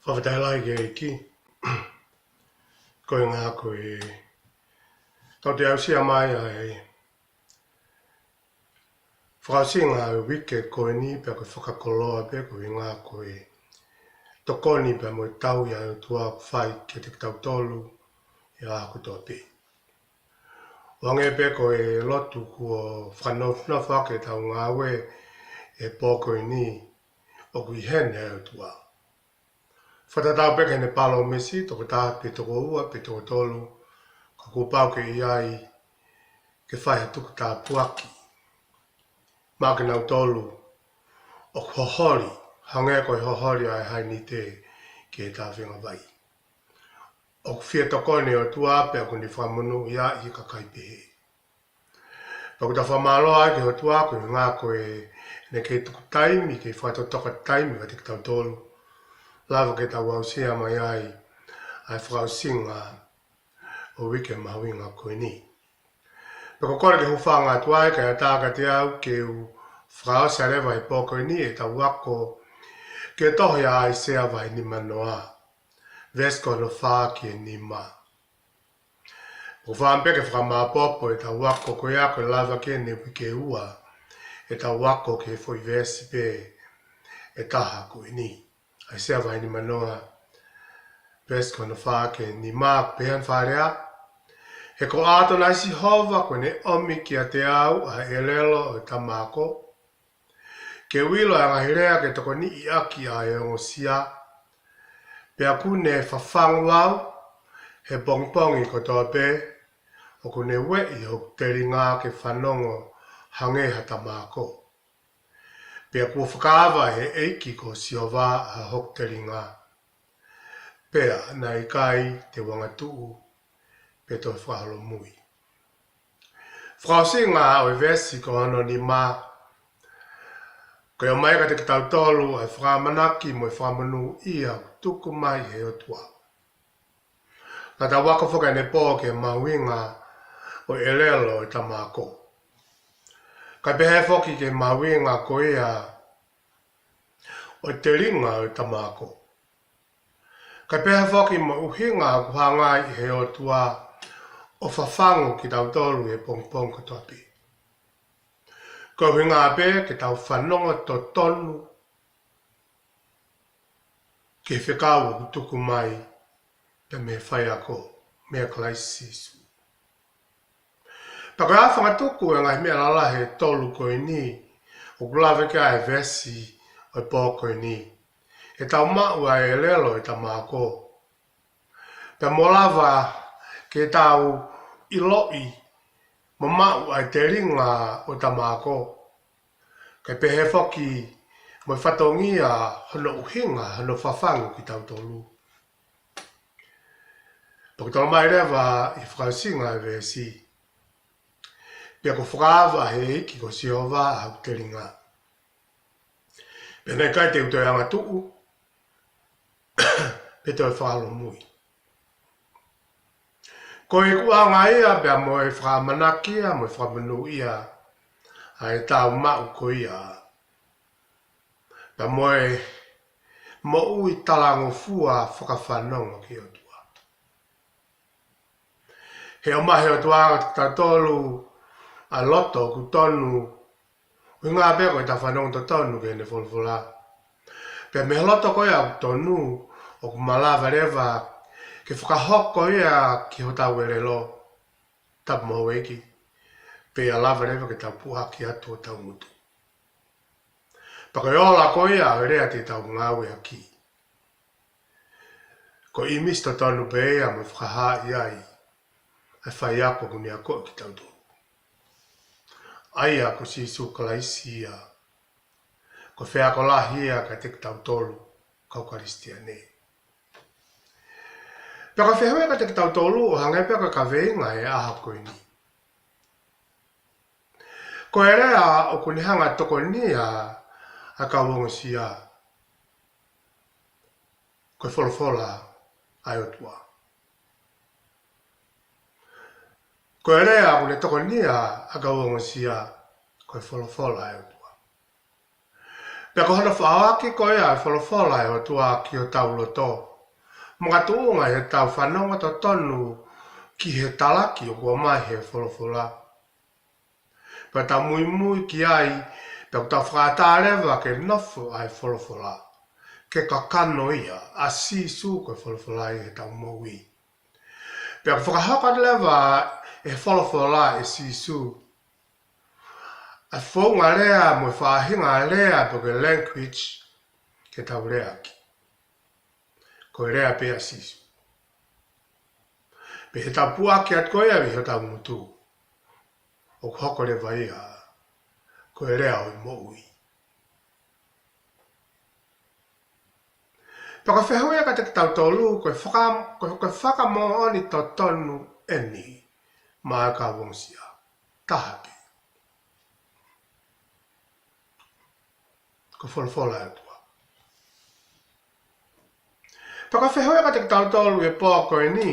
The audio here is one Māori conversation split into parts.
Whawhatai ke ki, koe ngā koe, tau te au sia mai ai, whakasinga au wike koe ni pia koe whakakoloa pe koe ngā koe, tokoni pia mo tau ia tua whai ke te tau tolu, ia ako toa pe. Wange pe koe lotu kua whanofna whake tau ngā we e pō koe ni, o kui hene au tua. Whatatau peke ne palo mesi, toko tā pe toko ua, pe toko tolu, ka kupau ke iai, ke whai tuku tā puaki. Mā ke nau tolu, o hohori, hangea koe hohori ai hai ni te, ke tā whenga vai. O whia tokone o tuape a kuni whamunu ia i ka kaipehe. Paku ta whamalo ai ke ho tuape, ngā koe, ne ke tuku taimi, ke whaitotoka taimi wa te tau tolu. Lava ke tau au sia mai ai whakau singa o wike mahawinga koe ni. Peko kore ke hufanga tuai ka e tāka te au ke u whakau sa rewa i pō koe ni e tau wako ke tohi ai sea vai ni manoa. Vesko no whāki e ni ma. O whampeke whakamā popo e tau wako koe ako e lava ke ne wike ua e tau wako ke fwoi vesi pe e taha koe ni. Ai sea vai ni manoa, vesko no whāke ni mā pehan whārea. He ko ato nai si hova koe ne omi ki a te au a elelo o tamako. Ke wilo a ngahirea ke toko ni i aki a e ongo sia. Pea kune whawhangu au, he pongpongi ko toa pe, o kune wei o teri ngā ke whanongo hangeha tamako. Pea kua whakaawa he eiki ko siova a hokteri ngā. Pea nai kai te wangatuu, pe toi whahalo mui. Whakausi ngā o e vesi ko ano ni mā. Koe o mai ka te tau tolu ai whakamanaki mo e whamanu ia tuku mai he o tua. Nā ta waka whaka ne pō ke mawinga o elelo e tamako. Kai pehe whoki ke mawinga ko ia o te ringa o tamako. Kai pehe whoki mo uhinga ku hangai he o tua o whawhangu ki tau tolu e pongpong ko topi. Ko hinga pe ke tau whanonga to tonu ke whekau tuku mai pe me whai ako mea klaisisu. Pako a whangatuku e ngai mea lala he tolu koe ni o kulawe ke ai vesi o pō koe ni. E tau mau ai e lelo e tamako. Pe molawa ke tau iloi mo mau ai te ringa o tamako. Kai pehe whoki mo whatongia hono uhinga hono whawhangu ki tau tolu. Pako tau mai rewa i whakausinga e vesi. Pea ko whakaawa he iki ko siova au te ringa. Pea nei kai te utoi anga tuu, pe toi whalo mui. Ko e kuanga ia pea mo e whakamanaki ia, mo e whakamanu ia, a e tau mau ko ia. Pea mo e mo ui talango fua whakawhanonga ki o tua. He o mahe o tua ta tolu a loto ku tonu, o ngā pea koe ta whanonga to tonu ke ne folfola. Pea me loto koe au tonu, o ku malawa rewa, ke whakahoko ia ki ho tau ere lo, tapu maho eki, pe a lava rewa ke tau puhaki atu o tau mutu. Pako e ola ko ia o rea te tau ngāwe aki. Ko i misto tonu pe ea me whakaha iai, ai whai ako kuni a koe ki tau tonu. Ai ako si su kalaisi ia, ko whea ko lahia ka te tau tolu, kau karistia ne. Pea ka whehue ka te tau tolu o hangai pea ka veinga e aha koe ni. Ko e rea o kuni hanga toko ni a ka wongo sia. Ko e wholofola ai o tua. Ko e rea o kuni toko ni a ka wongo sia. Ko e wholofola ai o tua. Pea ko hana whaaki ko ea wholofola e o tua ki o tau loto. Mga tuunga he tau whanonga to tonu ki he talaki o kua mai he wholofola. Pea tau mui mui ki ai, pea ko tau whakatarewa ke nofo ai wholofola. Ke kakano ia, a sisu ko wholofola i he tau maui. Pea ko whakahaka lewa e wholofola e sisu. A whaunga rea mo whahinga rea po ke language ke tau rea ki. Ko rea pe a sisu. Pe he tau puaki at koe awi he tau mutu. O hoko le vai a ko rea o moui. Pe ko whehoi ka te tau tolu ko whaka mo oni to tonu eni maa ka wongsia. Tahape. Ko wholofola atua. Pe ko whehoi ka te tau tolu e pōko e ni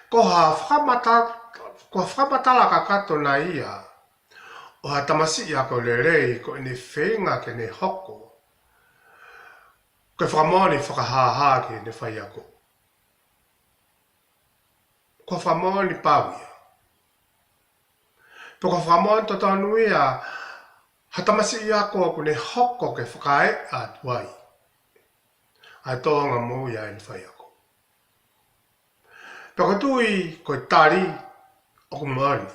ko whakamatala ka kato na ia, o ha tamasi ia ko le rei ko ene whenga ke ne hoko, ko whakamoni whakahaha ke ne whai ako. Ko whakamoni pawia. Pe ko whakamoni to tonu ia, ha tamasi ia ko ne hoko ke whakae atuai. Ai tōnga mo ia ene whai ako. Pe ko tui ko tari o kumani.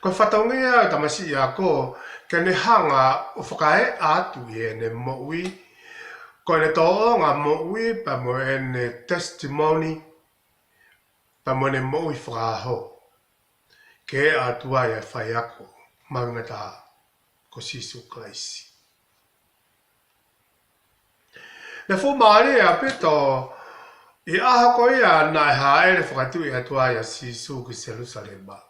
Ko whataungia tamasi ia ko ke ne hanga o whakae atu i ene moui. Ko ne tōnga moui pa mo ene testimony pa mo ne moui whakaho. Ke atua ia whai ako maungata ko Sisu Klaisi. Ne fu maari a pito i aha ko ia nai haere whakatui atua ia Sisu ki Jerusalema.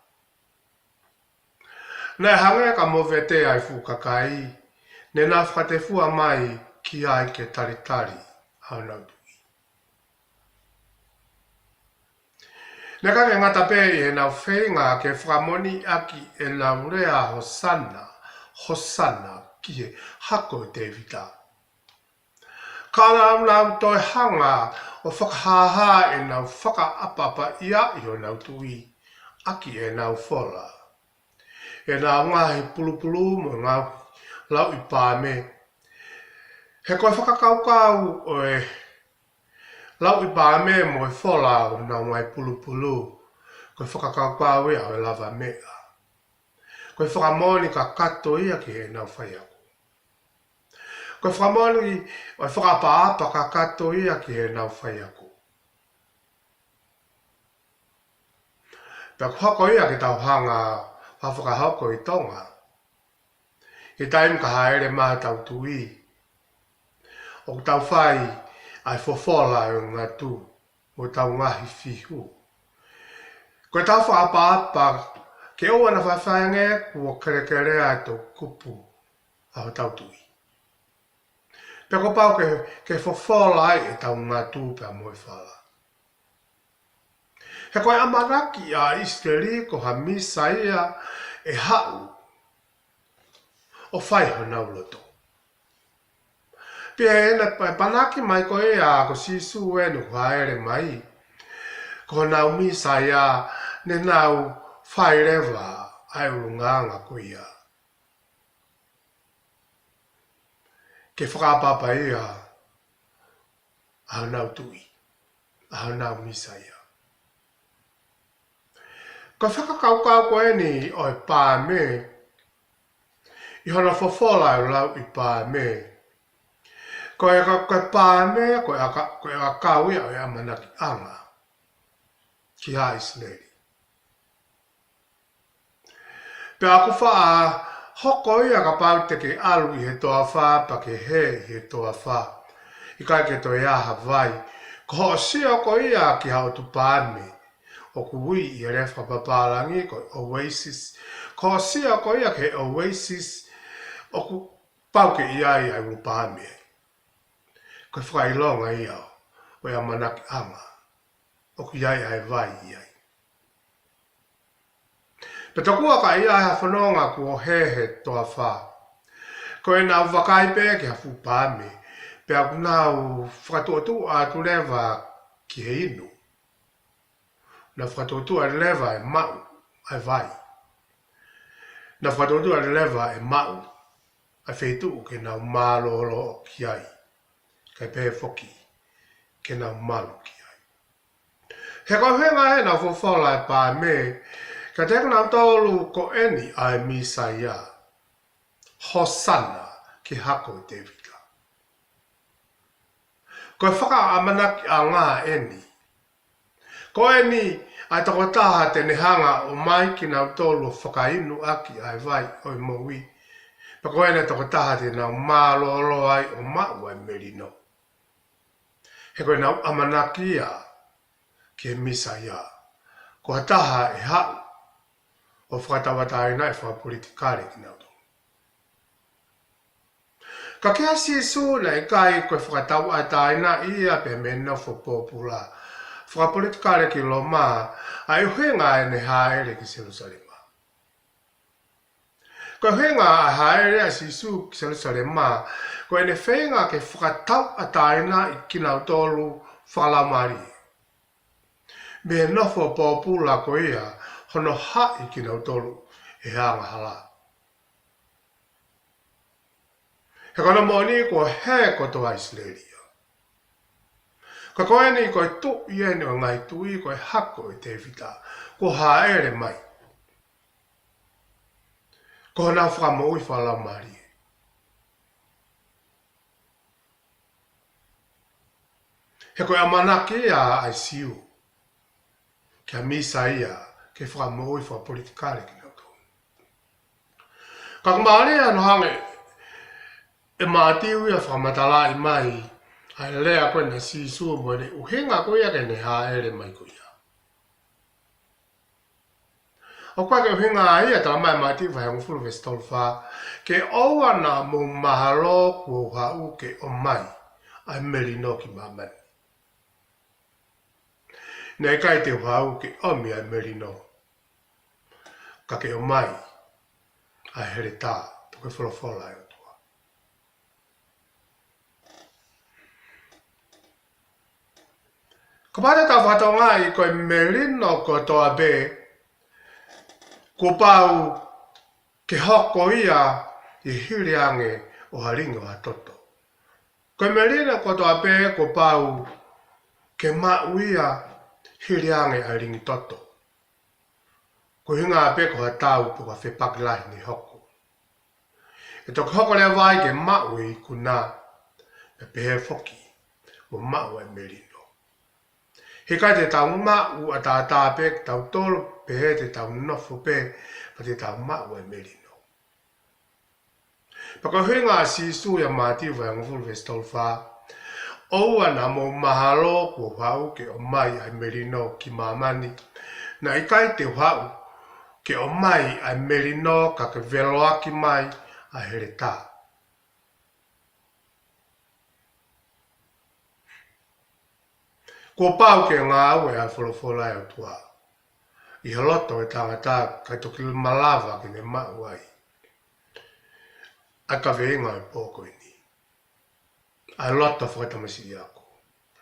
Nai hange ka mo vete ai fu kakai, ne na whakate fua mai ki ai ke taritari au nautui. Ne kake ngata pe e nau whenga ke whakamoni aki e nau rea hosana ki he hako Davida. Ka nau toi hanga o whakahaha e nau whakaapapa ia i o nautui, aki e nau whola. E nā ngahi pulupulu mo ngā lau i pāme. He koe whakakaukau o e lau i pāme mo e whola o nā ngai pulupulu. Koe whakakaukau e au e lava mea. Koe whakamoni ka kato ia ki he nau whai ako. Koe whakamoni o e whakapaapa ka kato ia ki he nau whai ako. Pea kuhako ia ki tau hanga whakahoko i tonga. I taim ka haere maha tau tui. O tau whai ai fofola e ngā tū. O tau ngahi whihu. Ko tau whakapapa ke o ana whawhainge kua kere ai tō kupu a tau tui. Pe ko pau ke fofola ai e tau ngā tū pe a moe whala. He koe amaraki a Israeli ko ha misaia e hau o whai ho nauloto. Pia ena panaki mai ko e a ko Sisu e nu haere mai. Ko nau misaia ne nau whai rewa ai urunganga ko ia. Ke whakapapa ia au nau tui, au nau misaia. Ko whakakaukau ko e ni o e pāme, i hana whawhola e lau i pāme. Ko e pāme, ko e a kauia o e amanaki anga, ki ha Israeli. Pe aku wha hoko ia ka pau te ke alu i he toa wha, pa ke he i he toa wha. I kai ke to ia Hawaii, ko ho sia ko ia ki hao tu pāme. O kui i refa papalangi ko Oasis. Ko sia ko ia ke Oasis o ku pau ke ia i ai upame. Ko whakailonga ia o ia manaki anga. O ku iai ai vai iai. Pe tokua ka ia ha whanonga ku o hehe toa wha. Ko e nā wakai pe ki hafu pāme. Pe aku nā whakatotu a tu lewa ki he inu. Na whakatotu a lewa e mau, ai vai. Na whakatotu a lewa e mau, ai whetu ke nā mālolo ki ai. Kai pe whoki, ke nā malu ki ai. He koe whenga he nā whawhala e pāme, ka teka nā tolu ko eni ai Misaia. Hosanna ki hako i Tevika. Koe whaka amanaki a ngā eni. Ko eni ai tako taha te nehanga o mai ki nā tolu whakainu aki ai vai o i moui. Pa ko eni tako taha te nā mālolo ai o mau ai merino. He koe nā amanaki a ki he Misaia. Ko taha e hau o whakatawatai nai whakapolitikare ki nā tolu. Ka kia Yesu na e kai koe whakatau a taina ia pe mena fo popula. Whakapolitikare ki lo mā, a i huenga e ne haere ki Jerusalema. Koe huenga a haere a Yesu ki Jerusalema, koe ne whenga ke whakatau a taina i kina tolu whalamari. Me nofo popula ko ia, hono ha i kina tolu e hanga hala. He kona moni ko he kotoa Israelia. Ka koe ni koe tu iene o ngai tui koe hako i te whita, ko haere mai. Ko hana whamo ui whala mari. He koe amanaki a ai siu, kia Misaia ke whamo ui wha politikare ki nau tō. Ka kumare anu hange, e mātiu ia whamatala i mai, ai lea koe na sisu mo ne uhenga koe ia ke ne haere mai koe ia. O koe ke uhenga ia tala mai mātiu whahangu fulu vestolfa, ke oua na mo mahalo kua hau ke o mai, ai merino ki mamani. Nei kai te hau ke omi ai merino, ka ke o mai, ai here tā, puke wholofola e. Ko pata ka whatonga i koe merino ko toa be, ko pau ke hoko ia i hiriange o haringo a toto. Koe merino ko toa be, ko pau ke mau ia hiriange a ringi toto. Ko hinga a be ko hatau puka whepakilahi ni hoko. E toka hoko lea vai ke mau i kuna, me pehe foki, mo mau e merino. He kai te tau mau a tā tāpek tau tolo pe he te tau nofo pe pa te tau mau e merino. Pako huinga a sisu ya mātiu vai ngufuru vestolfa, oua na mo mahalo kua whau ke o mai ai merino ki mamani, na i kai te whau ke o mai ai merino ka ke veloaki mai a here tā. Ko pau ke ngā aue a wholofola e o tua. I haloto e tangata kai toki malawa ki ne mau ai. A ka veinga e pōko ini. A loto whakatamasi i ako.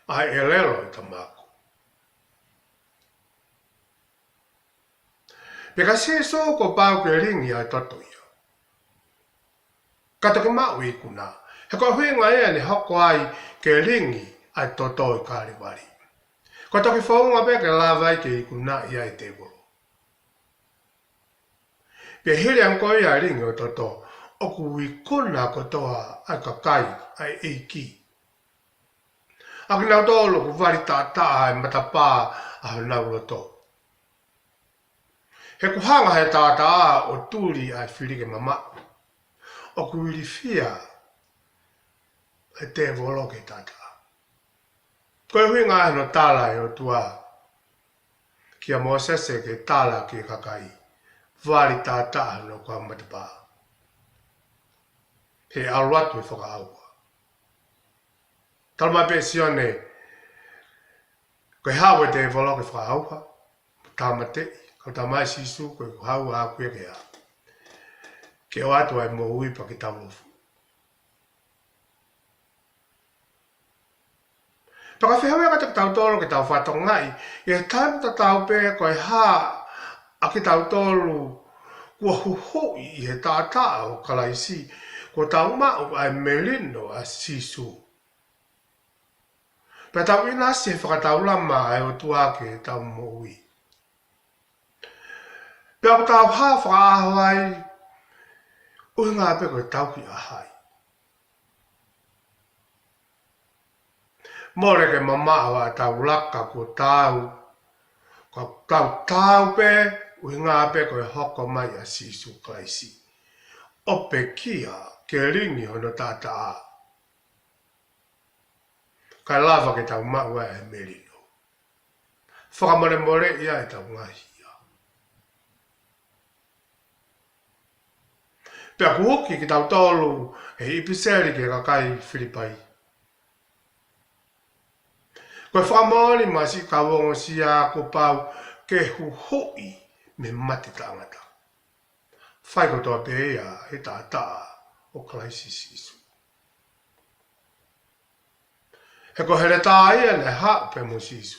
A e lelo e tamako. Peka se so ko pau ke ringi ai toto ia. Ka toki mau i kuna. He ko huinga ea ni hoko ai ke ringi ai toto i kāriwari. Ko toki whaunga pe ke lawai ke i kuna i ai te woro. Pia hiri ang koe a ringi o toto, o kui kuna kotoa ai kakai ai eiki. Aki nau tōlo ku wari tātaa ai matapā a nau loto. He ku hanga he tātaa o tūri ai whirike mama. O ku wiri whia ai te woro ke tātaa. Koe hui ngā no tāla e o tua, kia mōsese ke tāla ki kakai, wāri tātaa no kua matapā. He aruatu e whakaaua. Talma pe sione, koe hawe te wolo ke whakaaua, tāmate, kau tā mai sisu, koe hau a kuia ke a. Ke o atu ai mo hui pa ki tamufu. Paka whihawe ka te tau tolu ke tau whatongai, i he taim ta tau pē koe hā a ke tau tolu kua huhoi i he tātā o kalaisi, ko tau mau ai melino a sisu. Pea tau inasi he whakatau lama ai o tuake he tau moui. Pea ko tau hā whakaahoi, ui ngā pe koe tau ki ahai. Mōre ke mamāwa tau laka ko tau pe, ui ngā pe koe hoko mai a sisu klaisi. Ope kia ke ringi hono tata a. Kai lava ke tau maua e merino. Whakamore more ia e tau ngahi. Pea kuhoki ki tau tolu e ipiseri ke kakai Filipai. Koe whakamoni masi ka wongo sia ko pau ke huhoi me mati tangata. Whai ko toa pēia he tātā o klaisi sisu. He ko here tā ia ne hao pe mo sisu.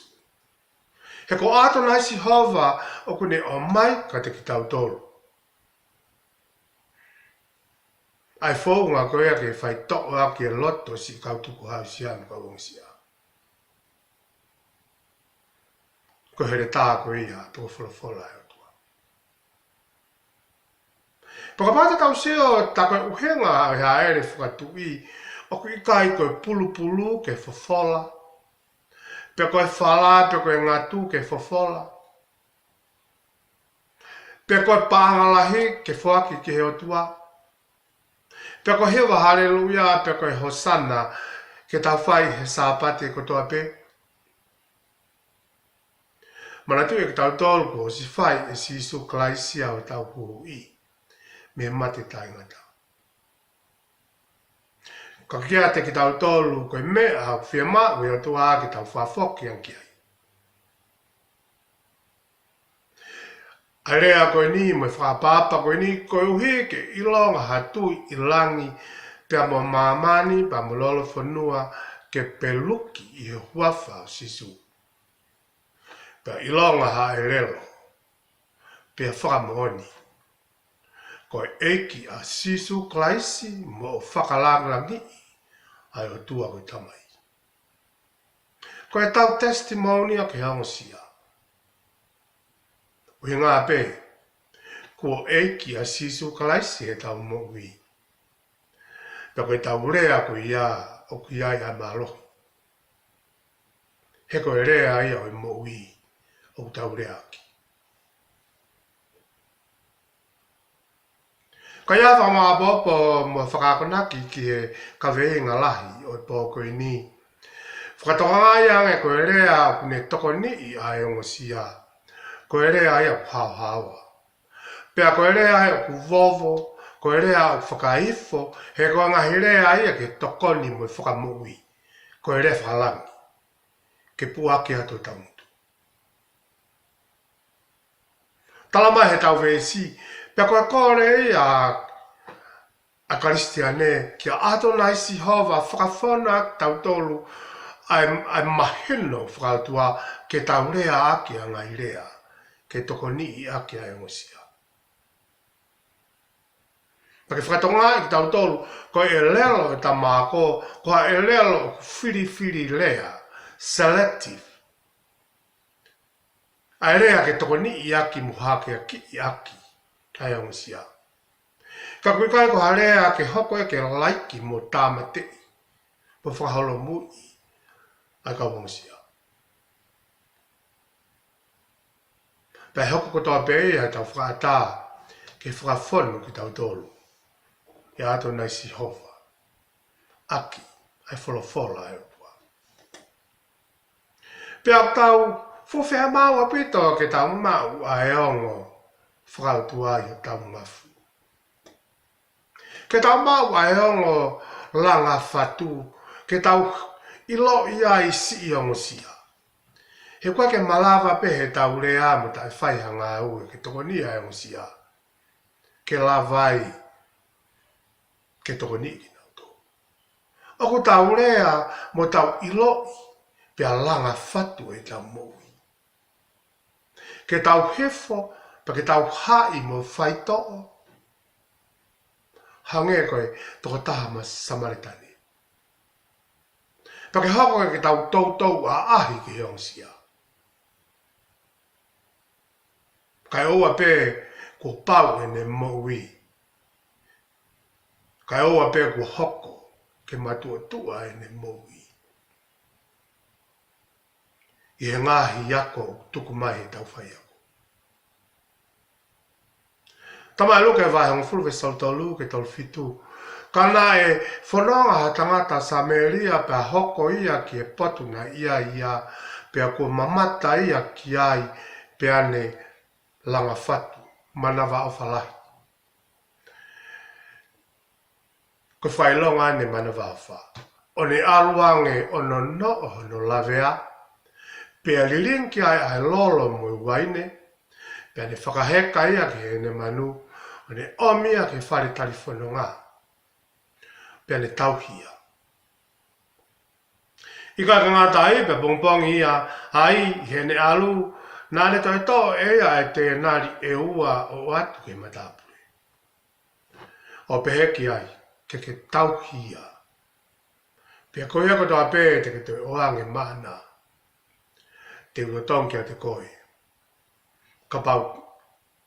He ko ato naisi hova o kune o mai ka te ki tau tolu. Ai fōu ngā koea ke whai toko a ki e loto si kautuku hau sianu ka wongo sia. Ko here tā ko ia toko wholofola e o tua. Pakapata tau seo ta koe uhenga e haere whakatui o kui kai koe pulu ke whofola. Pe koe whala, pe koe ngatu ke whofola. Pe koe pāngalahi ke whaki ke he o tua. Pe koe hewa haleluia, pe koe hosana ke tau whai he sāpate ko toa pe. Mana tu e ki tau tolu ko si whai e sisu klaisia o tau hui. Me mate taingata. Ka kia te ki tau tolu koe mea au whia mau e o tua ki tau whafoki anki ai. Ai rea koe ni mo whapapa koe ni koe uhi ke ilonga hatui ilangi pia mo mamani pa mo lolo whanua ke peluki i he huafa o sisu. Pea ilonga ha e lelo, pea whakamoni. Koe eiki a sisu klaisi mo whakalanglangi ai o tua koe tamai. Koe tau testimoni a ke hangosia. Ui ngā pe, ko eiki a sisu klaisi e tau moui. Pea koe tau rea koe ia o koe ia ia malohi. He koe rea ia o moui. O tau rea ki. Ka ia whamaa popo mo whakakonaki ki he kaweinga lahi o pōko i ni. Whakatokanga ia nge koe rea kune toko ni i ai ongo sia. Koe rea ia pāhawa. Pea koe rea ia ku vovo, koe rea o whakaifo, he koe ngahi rea ia ke tokoni mo whakamui. Koe rea whalangi. Ke puaki ato tamu. Talama he tau vesi, pia koe kore a Karistiane, kia ato naisi hova whakawhona tau tolu ai mahino whakautua ke tau rea aki a ngai rea, ke toko ni i aki a engosia. Pake whakatonga i tau tolu, koe e lelo e ta māko, koe e lelo whiri lea, selective. Ai rea ke toko ni i aki muhake a ki i aki, kai au sia. Ka kui kai ko harea ke hoko e ke laiki mo tāmate, po whakaholo mui, ai kau au sia. Pai hoko ko toa pei ai tau whakata, ke whakawhonu ki tau tolu. E ato nai si hova. Aki, ai wholofola e ua. Pea tau, fufea mau apito ke tau mau a e ongo whakautua i o tau mafu. Ke tau mau a e ongo langa whatu, ke tau ilo ia i si i ongo sia. He kwa ke malawa pe he tau rea mo tai whaihanga ue ke toko ni a ongo sia. Ke la vai, ke toko ni ki nau tō. Oku tau rea mo tau ilo pia langa fatu e tau moui. Ke tau hefo, pa ke tau hai mo whai to'o, hange koe toko taha ma Samaritani. Pa ke hoko ke tau tau a ahi ki heonsia. Kai oa pe ko pau e ne moui. Kai oa pe ko hoko ke matua tua e ne moui. I he ngahi yako tuku mai he tau whai ako. Tama e luka e vai hong fulu ve saltolu ke tol fitu. Kana e whanonga ha tangata Samaria pe hoko ia ki e patuna ia pe a ko mamata ia ki ai pe ane langa fatu manawa o whalahi. Ko whailonga ane manawa o wha. O ne aluange o no no no lavea pe a lilinki ai lolo mo waine pe ane whakaheka ia ki ene manu o ne omia ke whare talifono ngā. Pe ane tauhia. Ika ka ngā tai pe pongpongi ia ai hene alu nāne toi tō ea e te nari e ua o atu ke matapure. O pe heki ai ke tauhia. Pe a koe ako toa pe te ke te oange mana. Te ua tonki a te koe. Ka pau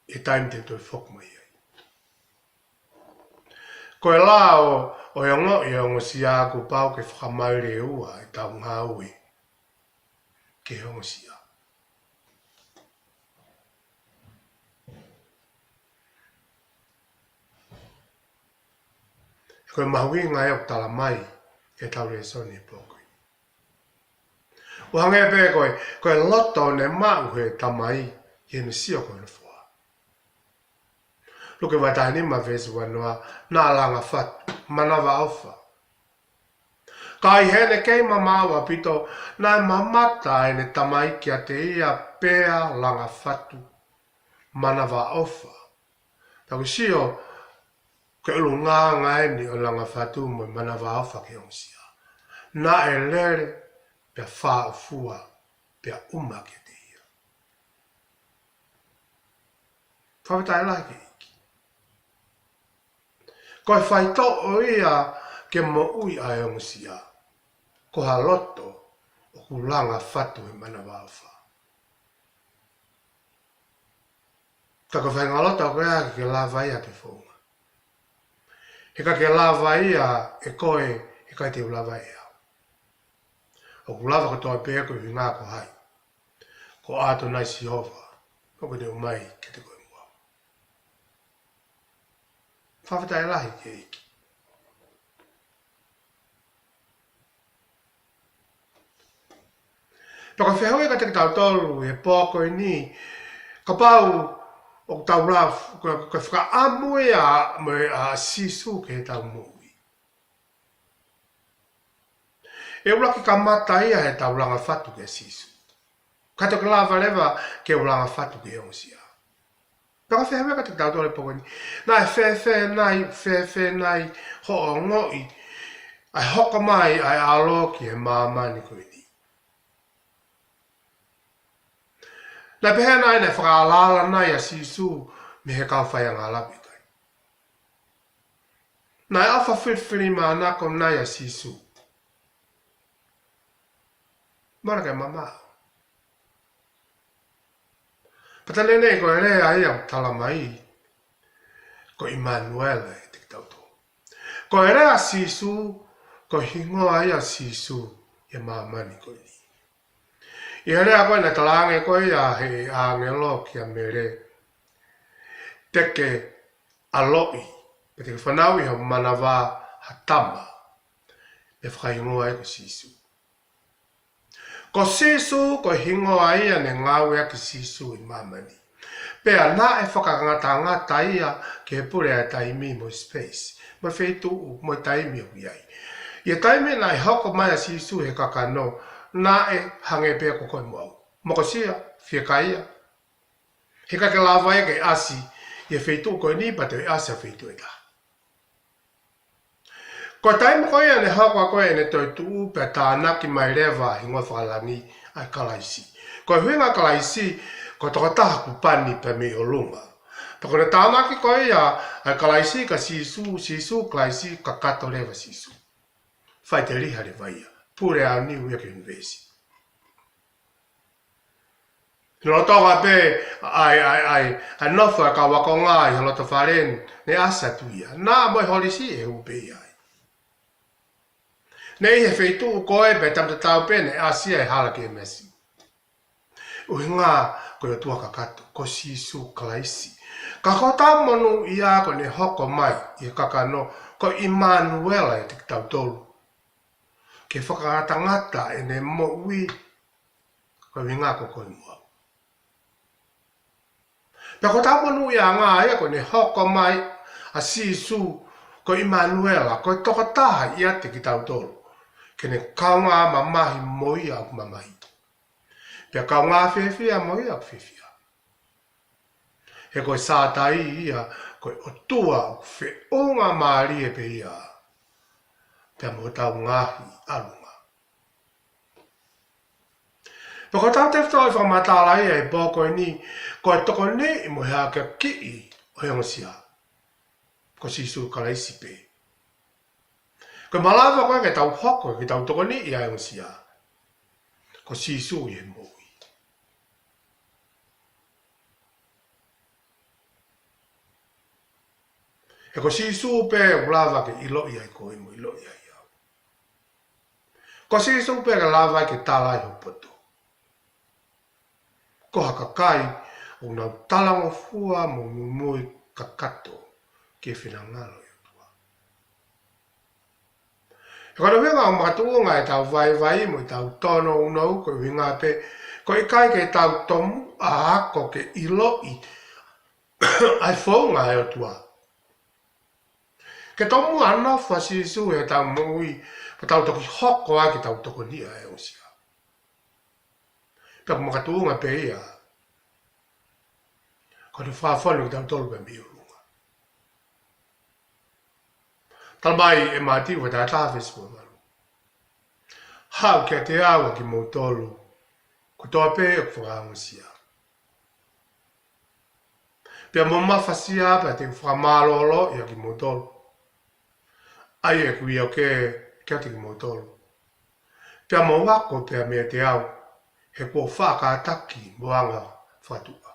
e taim te toi whokmai ai. Koe la o yongo i ongo si aku pau ke whakamaure ua e tau ngā ui ke ongo si a. Koe mahui ngai o tala mai e tau re soni pokoi. Uhange pe koe loto ne mau he tamai i ene sio koe na fua. Luke watani ma vesi wanoa na langa fatu manawa alfa. Kai hene kei mamawa pito nai mamata ene tamai ki a te ia pea langa fatu manawa alfa. Tau sio ke ulu ngā eni o langa fatu mo manawa alfa ke onsia. Na e lere pia wha fua pia uma ke te ia. Whawhetai lai ke iki. Koe whai to o ia ke mo ui a onsia. Ko ha loto o ku langa fatu e manawa alfa. Tako whainga loto o krea ke la vai a te whonga. He ka ke lava ia e koe e kai te ulava ia. O ku lava ko toa pēko i ngā ko hai. Ko ato nai si hova. O ko te umai ke te koe mua. Whawhetai lahi ke iki. Paka whehoi ka te tau tolu e pōko i ni. Ka pau o tau rā koe whaka amue a sisu ke tau mui. E ula ki ka mata ia he tau langa fatu ke sisu. Kato ke lava lewa ke ulanga fatu ke onsia. Paka whehoi ka te tau tolu e pōko i ni. Nai whewhe nai ho o ngoi. Ai hoka mai ai alo ki he māmani koe ni. Nai pehe nai ne whakaalala nai a sisu me he kawhai ngā lapi kai. Nai awha whiwhiri mā nako nai a sisu. Mara kai mamao. Patale nei koe rea ia tala mai. Ko Immanuele e te kitauto. Koe rea sisu, ko hingoa ia sisu e māmani koe ni. I rea koe na talange koe ia he angelo ki a mere. Teke aloi, pe te whanau i ha manawa hatama, e whakaingoa e ko sisu. Ko sisu, ko hingoa ia ne ngāwe aki sisu i mamani. Pea nā e whakangata ngata ia ke he pure a taimi mo space, mo wheitu mo taimi o iai. Ia taimi nā e hoko mai a sisu he kakano, nā e hange pēa ko koe moau. Moko sia, whiakaia. He kake lawa e ke asi, ia wheitu koe ni pa te asa wheitu e ta. Ko taimo ko ia ne hako ko e ne toi tu pe ta naki mai rewa i ngoi whakalani ai kalaisi. Ko huinga kalaisi ko toko taha kupani pe me o lunga. Pako ne tānaki ko ia ai kalaisi ka sisu kalaisi ka kato rewa sisu. Whai te riha re vaia. Pure a New York University. Lo toga pe ai nofa ka wako ngai halo to faren ne asa tu ia. Na moi holisi e upe ia. Nei he feitu ko e pe tamta tau pe ne asia e hala ke mesi. Ui ngā ko e tua kakato ko sisu kalaisi. Ka kota monu ia ko ne hoko mai i kakano ko Immanuela e te tau tolu. Ke whakaata ngata e ne mo ui ko winga ko koi mua. Pea ko tāmanu ia ngā ia ko ne hoko mai a sisu ko Immanuela ko toka taha ia te ki tau tolu. Ke ne kaunga mamahi moi au mamahi. Pea kaunga whiwhia moi au whiwhia. He koe sātai ia koe o tua whi onga maari e pe ia. Pea mo tau ngahi alunga. Pea ko tau te whtoi whamatala ia e boko ni koe toko ne i mo hea kia ki i o heongasia. Ko sisu kalaisi pe. Ko malawa koe ke tau hoko ke tau toko ni i heongasia. Ko sisu i e moi. E ko sisu pe ulawa ke ilo i ai koe mo ilo i ai au. Ko sisu pe ke lawa ke tala i hopoto. Ko haka kai o nau talango fua mo mumui kakato ke whina ngalo i atua. E kona winga o makatunga e tau vai mo i tau tono unau ko winga pe ko i kai ke tau tomu a hako ke ilo i ai whaunga e atua. Ke tomu ana whasisu e tau mui pa tau toki hoko a ke tau toko nia e osia. Pea makatunga pe ia. Ko te whawhanu ki tau tolu pe mi urunga. Talmai e mati wa tā tāwhesi mo maru. Hau kia te awa ki mo tolu. Ko toa pe o whakaangasia. Pea mo mawhasia pa te whamalolo ia ki mo tolu. Ai e kui au kia te ki mo tolu. Pea mo wako pea mea te au. He kua whakaataki mo anga whatua.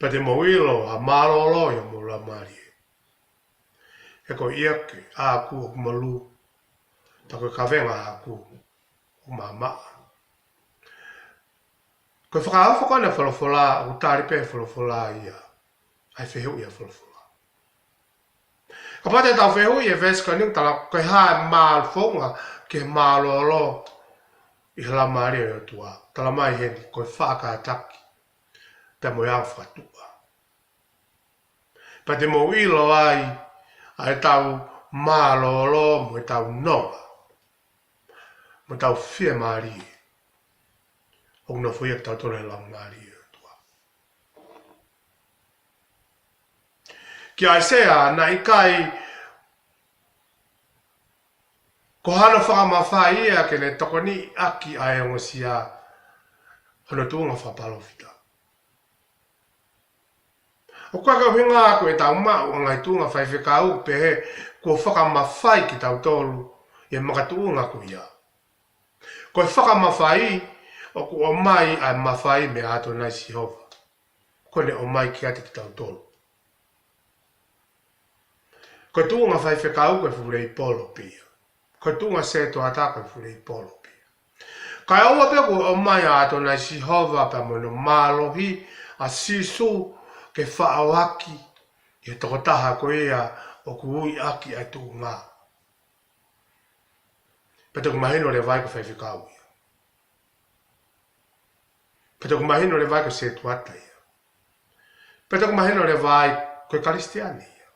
Pa te mo ilo a malolo ia mo la mari. He ko iake a ku o malu. Ta koe kawenga a ku o mama. Koe whakaafa kone wholofola o tari pe wholofola ia. Ai whehu ia wholofola. Ka pate tau whehu ia veska ning tala koe hae maal whonga ke malolo i la mari o tua. Tala mai heni koe whakaataki. Pe mo iau whatua. Pa te mo ilo ai tau malolo mo tau noa. Mo tau whia maari. O na whia tau tore lau maari o tua. Ki ai sea na ikai ko hana whakamawhai ia ke ne toko ni aki ai ongosia hono tuunga whapalofita. O kua ka winga ako e tau mau ngai tunga whai whikau pe he kua whakamawhai ki tau tolu e makatuunga ko ia. Ko e whakamawhai o kua mai ai mawhai me ato nai Sihova. Ko ne o mai ki ate ki tau tolu. Ko tuunga whai whikau ko e whurei polo pia. Ko tuunga se to atako e whurei polo pia. Kai aua pe ko o mai ato nai Sihova pa mono malohi a sisu ke whaawaki i toko taha ko ea o kuui aki ai tū ngā. Peta ku mahino le vai ko whaiwhikau ia. Peta ku mahino le vai ko se tuata ia. Peta ku mahino le vai ko karistiani ia.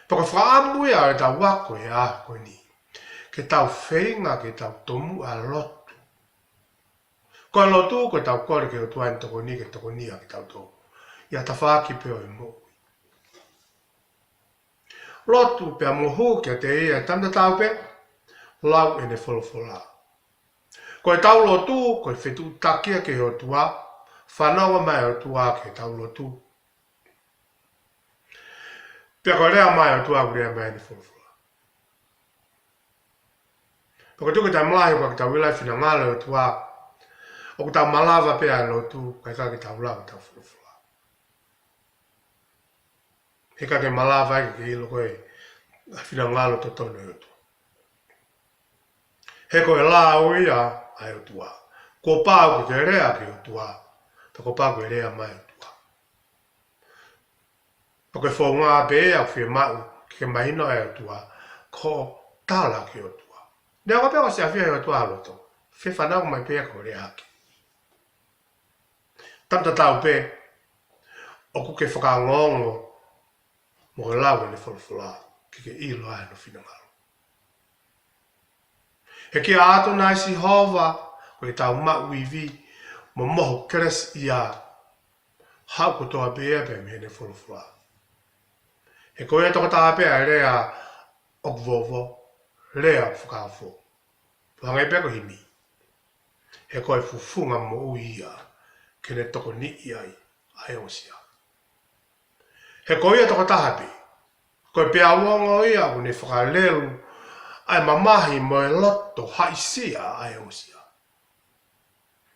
Paka whaamu ia e tau wako e a ko ni. Ke tau whainga ke tau tomu a lotu. Ko lotu ko tau kore ke o tuain toko ni ke toko ni a ke tau tomu. Ia ta whaaki peo e mo. lotu pe mohu ke te ia tanda tau pe lau ene folofola. Ko e tau lotu, ko e whetu takia ke o tua, whanawa mai o tua ke tau lotu. Pea ko rea mai o tua kurea mai ene folofola. Ko tuku tai mlahi ko ki tau wilai whina ngale o tua, o ku tau malava pea lotu, kai ka ki tau lau tau folofola. Heka ke malava ke ilo koe, whina ngalo to tono o tua. Heko e la o ia ai o tua. Ko pāu ke rea ke o tua. Ta ko pāu ke rea mai o tua. Pa koe whau ngā pēa whia mau ke mahino ai o tua. Ko tāla ke o tua. Nea ka pēa ko se a whia o tua loto. Whia whanau mai pēa ko rea ke. Tamta tau pē. O ku ke whakaongongo. Mo ke lau ene whalawhala. Ke ilo ai no whina ngaro. He kia ato nai si hova, ko e tau mau iwi, mo moho keres ia, hau ko toa bea pe me ne whalawhala. He koe e toko tā pea rea okvovo, rea whakawho. Puhangai pea ko himi. He koe fufunga mo uia, ke ne toko ni iai, ai o sia. He koe e toko tahape, koe pea wongo ia, ko ne whakalelu, ai mamahi mo e loto haisia ai o sia.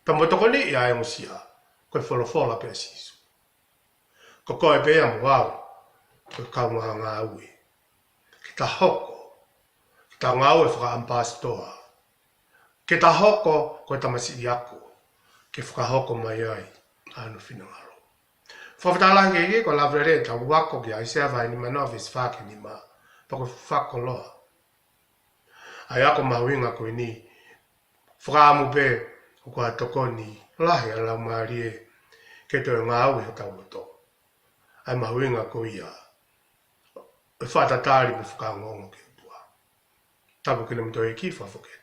Pa mo toko ni ai o sia, koe wholofola pea sisu. Ko koe pea mo au, koe kaunga ngā ue. Ki ta hoko, ki ta ngā ue whakaampastoa. Ki ta hoko, koe tamasi i ako, ke whakahoko mai ai, anu whinangaro. Whawhatalahi ke ko lavrere ta wako ki aisea vai ni manovis whake ni ma, pa koe whakoloa. Ai ako mahuinga koe ni, whakaamu pē, o kua toko ni, lahi a lau maarie, ke toi ngā au he tau roto. Ai mahuinga koe ia, e whātatari me whakaangongo ke utua. Tapu kina mto e ki whawhoketu.